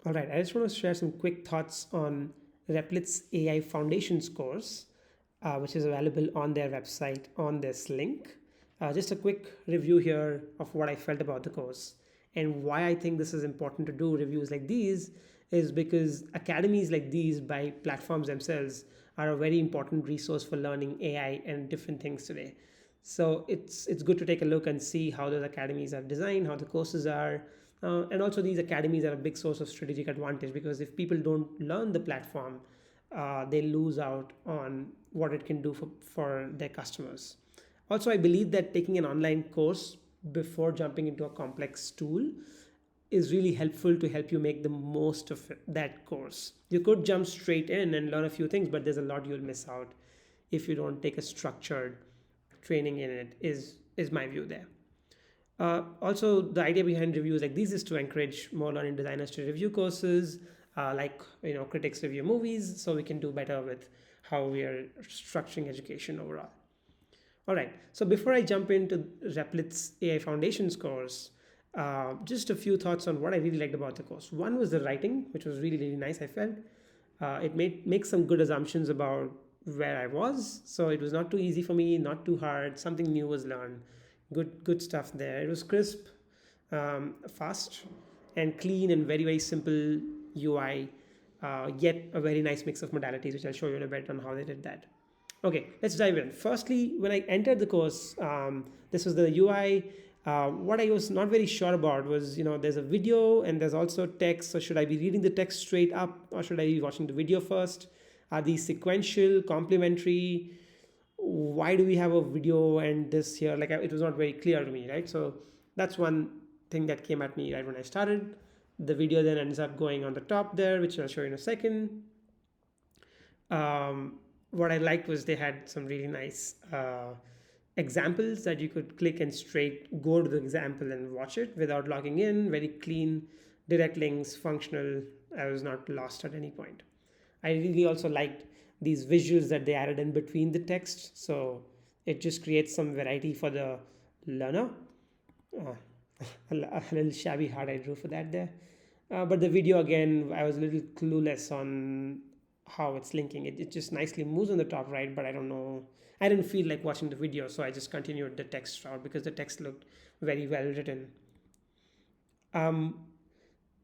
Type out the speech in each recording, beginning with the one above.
All right, I just want to share some quick thoughts on Replit's AI Foundations course, which is available on their website on this link. Just a quick review here of what I felt about the course and why I think this is important to do reviews like these is because academies like these by platforms themselves are a very important resource for learning AI and different things today. So it's good to take a look and see how those academies are designed, how the courses are, and also these academies are a big source of strategic advantage because if people don't learn the platform, they lose out on what it can do for their customers. Also, I believe that taking an online course before jumping into a complex tool is really helpful to help you make the most of that course. You could jump straight in and learn a few things, but there's a lot you'll miss out if you don't take a structured training in it. Is my view there. Also, the idea behind reviews like these is to encourage more learning designers to review courses, like critics review movies, so we can do better with how we are structuring education overall. All right. So before I jump into Replit's AI Foundations course, just a few thoughts on what I really liked about the course. One was the writing, which was really nice. I felt it made make some good assumptions about where I was. So it was not too easy for me, not too hard. Something new was learned. Good stuff there. It was crisp, fast, and clean, and very simple UI. Yet a very nice mix of modalities, which I'll show you in a bit on how they did that. Okay, let's dive in. Firstly, when I entered the course, this was the UI. What I was not very sure about was, there's a video and there's also text. So should I be reading the text straight up or should I be watching the video first? Are these sequential, complementary? Why do we have a video and this here? Like it was not very clear to me, right? So that's one thing that came at me right when I started. The video then ends up going on the top there, which I'll show you in a second. What I liked was they had some really nice examples that you could click and straight go to the example and watch it without logging in. Very clean, direct links, functional. I was not lost at any point. I really also liked these visuals that they added in between the text. So it just creates some variety for the learner. Uh, a little shabby heart I drew for that there. But the video again, I was a little clueless on how it's linking. It just nicely moves on the top right, but I don't know. I didn't feel like watching the video, so I just continued the text route because the text looked very well written. Um,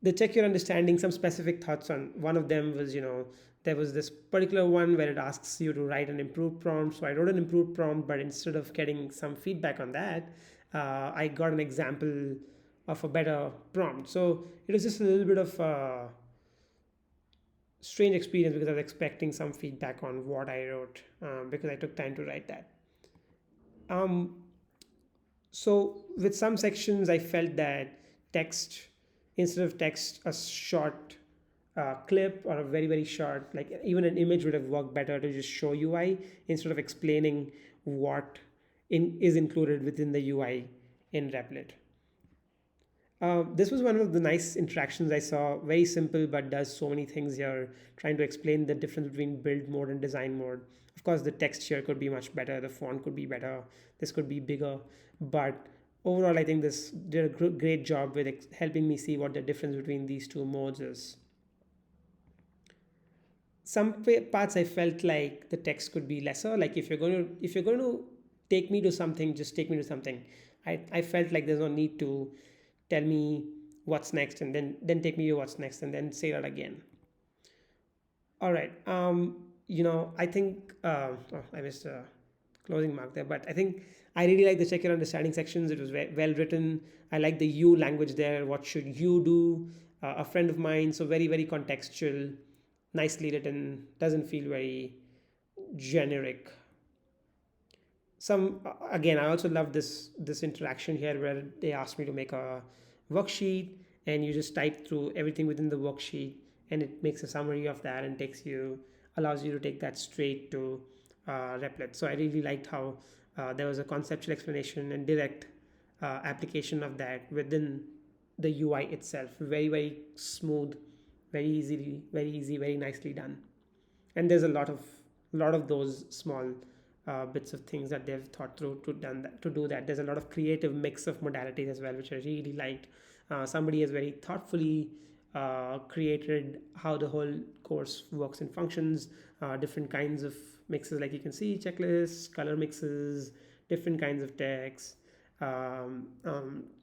the check your understanding, some specific thoughts on one of them was, there was this particular one where it asks you to write an improved prompt. So I wrote an improved prompt, but instead of getting some feedback on that, I got an example of a better prompt. So it was just a little bit of strange experience because I was expecting some feedback on what I wrote because I took time to write that. Um, so with some sections, I felt that text, instead of text, a short clip or a very short, like even an image would have worked better to just show UI instead of explaining what is included within the UI in Replit. This was one of the nice interactions I saw. Very simple, but does so many things here, trying to explain the difference between build mode and design mode. Of course, the text here could be much better, the font could be better, this could be bigger. But overall, I think this did a great job with helping me see what the difference between these two modes is. Some parts I felt like the text could be lesser. Like if you're going to take me to something, just take me to something. I felt like there's no need to tell me what's next and then take me to what's next and then say that again. All right. I think I missed a closing mark there, but I think I really like the check your understanding sections. It was well written. I like the you language there. What should you do? A friend of mine, so very contextual, nicely written. Doesn't feel very generic. Some again, I also love this interaction here where they asked me to make a worksheet and you just type through everything within the worksheet and it makes a summary of that and allows you to take that straight to Replit. So I really liked how there was a conceptual explanation and direct application of that within the UI itself. Very smooth, very easy, very nicely done. And there's a lot of those small bits of things that they've thought through to do that. There's a lot of creative mix of modalities as well, which I really liked. Somebody has very thoughtfully created how the whole course works and functions, different kinds of mixes, like you can see, checklists, color mixes, different kinds of text,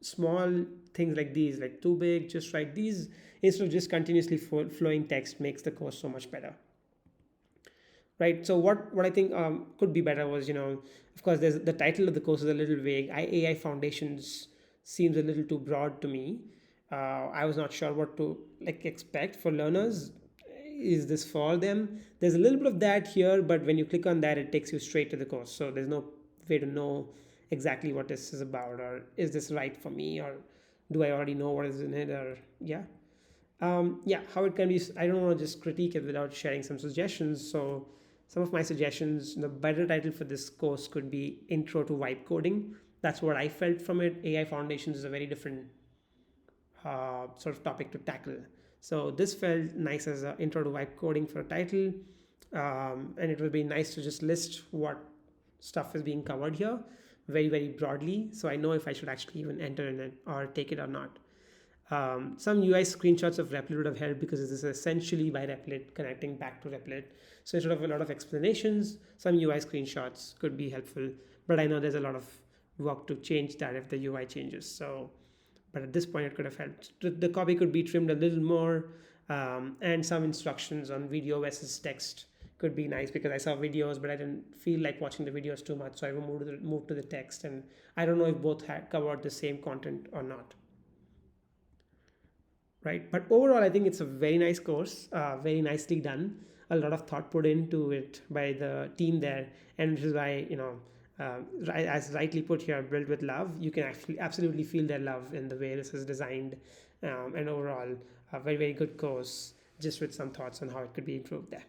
small things like these, like too big, just right. These, instead of just continuously flowing text, makes the course so much better, right? So what I think could be better was, of course, there's the title of the course is a little vague. AI Foundations seems a little too broad to me. I was not sure what to like expect for learners. Is this for them? There's a little bit of that here, but when you click on that, it takes you straight to the course. So there's no way to know exactly what this is about, or is this right for me, or do I already know what is in it, or yeah. Yeah, how it can be. I don't want to just critique it without sharing some suggestions. So, some of my suggestions, the better title for this course could be Intro to Vibe Coding. That's what I felt from it. AI Foundations is a very different sort of topic to tackle. So, this felt nice as an Intro to Vibe Coding for a title. And it would be nice to just list what stuff is being covered here very, very broadly. So, I know if I should actually even enter in it or take it or not. Some UI screenshots of Replit would have helped because this is essentially by Replit connecting back to Replit. So instead of a lot of explanations, some UI screenshots could be helpful. But I know there's a lot of work to change that if the UI changes. So, but at this point, it could have helped. The copy could be trimmed a little more, and some instructions on video versus text could be nice because I saw videos, but I didn't feel like watching the videos too much. So I moved to the text, and I don't know if both had covered the same content or not, right? But overall, I think it's a very nice course, very nicely done. A lot of thought put into it by the team there, and which is why, as rightly put here, built with love. You can actually absolutely feel their love in the way this is designed, and overall, a very, very good course. Just with some thoughts on how it could be improved there.